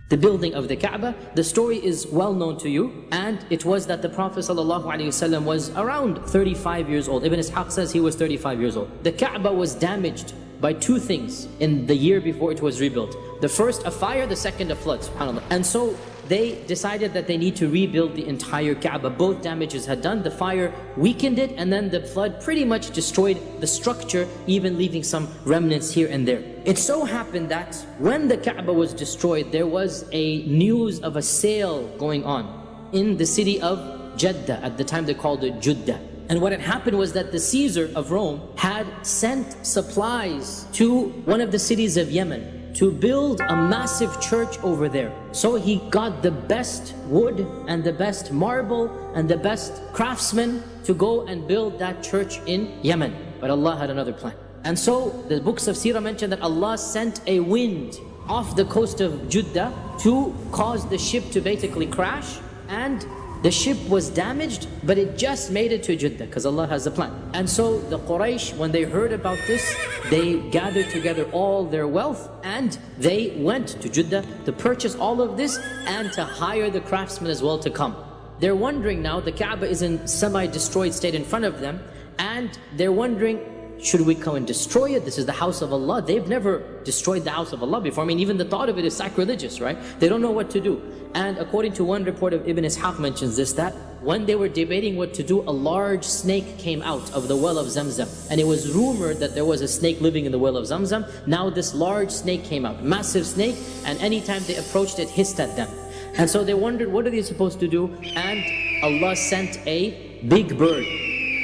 the building of the Kaaba. The story is well known to you, and it was that the Prophet ﷺ was around 35 years old. Ibn Ishaq says he was 35 years old. The Kaaba was damaged by two things in the year before it was rebuilt. The first, a fire; the second, a flood, subhanAllah. And so they decided that they need to rebuild the entire Kaaba. Both damages had done. The fire weakened it, and then the flood pretty much destroyed the structure, even leaving some remnants here and there. It so happened that when the Kaaba was destroyed, there was a news of a sale going on in the city of Jeddah. At the time they called it Judah. And what had happened was that the Caesar of Rome had sent supplies to one of the cities of Yemen to build a massive church over there. So he got the best wood and the best marble and the best craftsmen to go and build that church in Yemen. But Allah had another plan. And so the books of Sirah mention that Allah sent a wind off the coast of Jeddah to cause the ship to basically crash, and the ship was damaged, but it just made it to Jeddah because Allah has a plan. And so the Quraysh, when they heard about this, they gathered together all their wealth and they went to Jeddah to purchase all of this and to hire the craftsmen as well to come. They're wondering now, the Kaaba is in semi-destroyed state in front of them, and they're wondering, should we come and destroy it? This is the house of Allah. They've never destroyed the house of Allah before. I mean, even the thought of it is sacrilegious, right? They don't know what to do. And according to one report of Ibn Ishaq mentions this, that when they were debating what to do, a large snake came out of the well of Zamzam. And it was rumored that there was a snake living in the well of Zamzam. Now this large snake came out, massive snake, and anytime they approached it, hissed at them. And so they wondered, what are they supposed to do? And Allah sent a big bird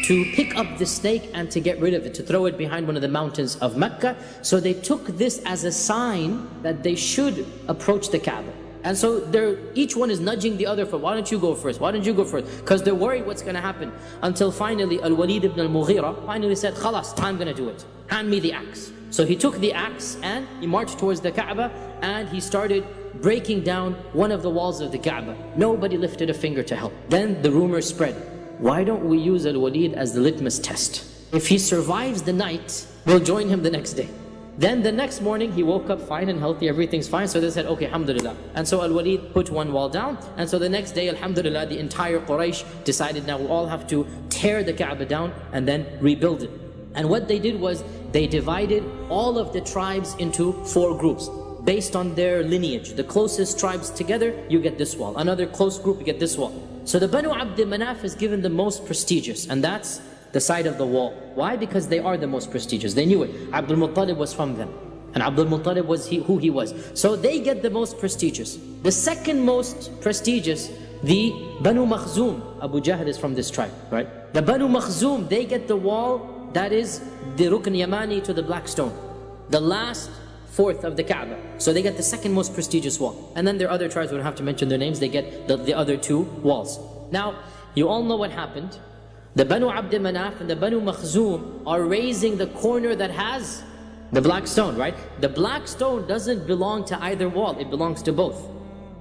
to pick up the snake and to get rid of it, to throw it behind one of the mountains of Mecca. So they took this as a sign that they should approach the Kaaba. And so each one is nudging the other for, why don't you go first? Why don't you go first? Because they're worried what's going to happen. Until finally Al-Walid ibn al-Mughira finally said, Khalas, I'm going to do it. Hand me the axe. So he took the axe and he marched towards the Kaaba and he started breaking down one of the walls of the Kaaba. Nobody lifted a finger to help. Then the rumor spread. Why don't we use Al-Walid as the litmus test? If he survives the night, we'll join him the next day. Then the next morning, he woke up fine and healthy, everything's fine. So they said, okay, alhamdulillah. And so Al-Walid put one wall down. And so the next day, alhamdulillah, the entire Quraysh decided now we all have to tear the Kaaba down and then rebuild it. And what they did was, they divided all of the tribes into 4 groups based on their lineage. The closest tribes together, you get this wall. Another close group, you get this wall. So the Banu Abd Manaf is given the most prestigious, and that's the side of the wall. Why? Because they are the most prestigious. They knew it. Abdul Muttalib was from them, and Abdul Muttalib was who he was. So they get the most prestigious. The second most prestigious, the Banu Makhzum. Abu Jahl is from this tribe, right? The Banu Makhzum, they get the wall that is the Rukn Yamani to the black stone, the last fourth of the Kaaba. So they get the second most prestigious wall. And then there are other tribes, we don't have to mention their names, they get the other 2 walls. Now, you all know what happened. The Banu Abd Manaf and the Banu Makhzum are raising the corner that has the black stone, right? The black stone doesn't belong to either wall, it belongs to both.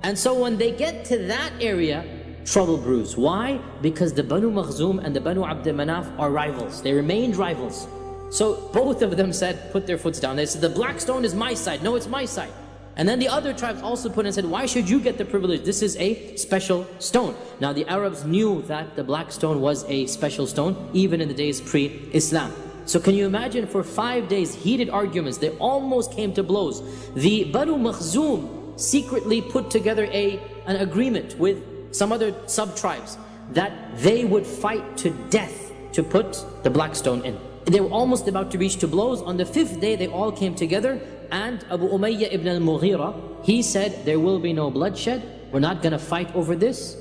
And so when they get to that area, trouble brews. Why? Because the Banu Makhzum and the Banu Abd Manaf are rivals. They remained rivals. So both of them said, put their foots down. They said, the black stone is my side. No, it's my side. And then the other tribes also put and said, why should you get the privilege? This is a special stone. Now the Arabs knew that the black stone was a special stone, even in the days pre-Islam. So can you imagine, for 5 days, heated arguments, they almost came to blows. The Banu Makhzum secretly put together an agreement with some other sub-tribes that they would fight to death to put the black stone in. They were almost about to reach to blows. On the 5th day, they all came together, and Abu Umayyah ibn al-Mughira, he said, there will be no bloodshed. We're not going to fight over this.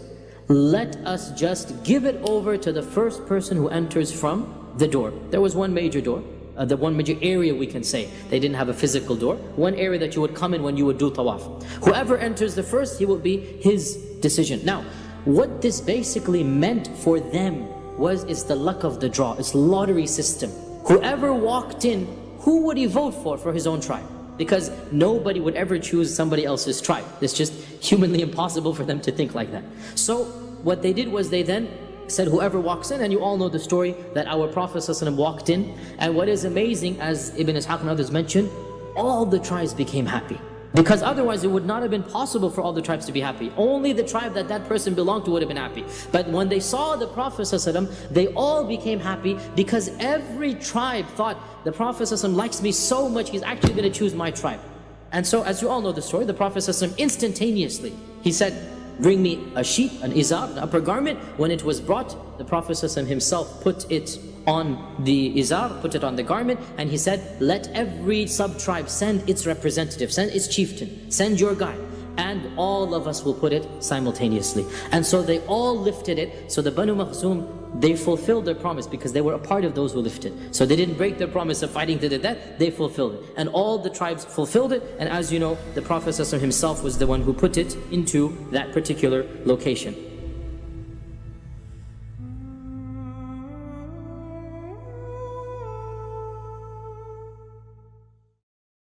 Let us just give it over to the first person who enters from the door. There was one major door, the one major area we can say. They didn't have a physical door. One area that you would come in when you would do tawaf. Whoever enters the first, he will be his decision. Now, what this basically meant for them was, it's the luck of the draw, it's lottery system. Whoever walked in, who would he vote for his own tribe? Because nobody would ever choose somebody else's tribe. It's just humanly impossible for them to think like that. So what they did was, they then said, whoever walks in, and you all know the story that our Prophet ﷺ walked in, and what is amazing, as Ibn Ishaq and others mentioned, all the tribes became happy. Because otherwise it would not have been possible for all the tribes to be happy. Only the tribe that that person belonged to would have been happy. But when they saw the Prophet ﷺ, they all became happy because every tribe thought, the Prophet ﷺ likes me so much, he's actually going to choose my tribe. And so, as you all know the story, the Prophet ﷺ instantaneously, he said, bring me a sheet, an izar, an upper garment. When it was brought, the Prophet ﷺ himself put it on the izar, put it on the garment, and he said, let every sub-tribe send its representative, send its chieftain, send your guy, and all of us will put it simultaneously. And so they all lifted it. So the Banu Makhzum, they fulfilled their promise because they were a part of those who lifted. So they didn't break their promise of fighting to the death, they fulfilled it. And all the tribes fulfilled it, and as you know, the Prophet ﷺ himself was the one who put it into that particular location.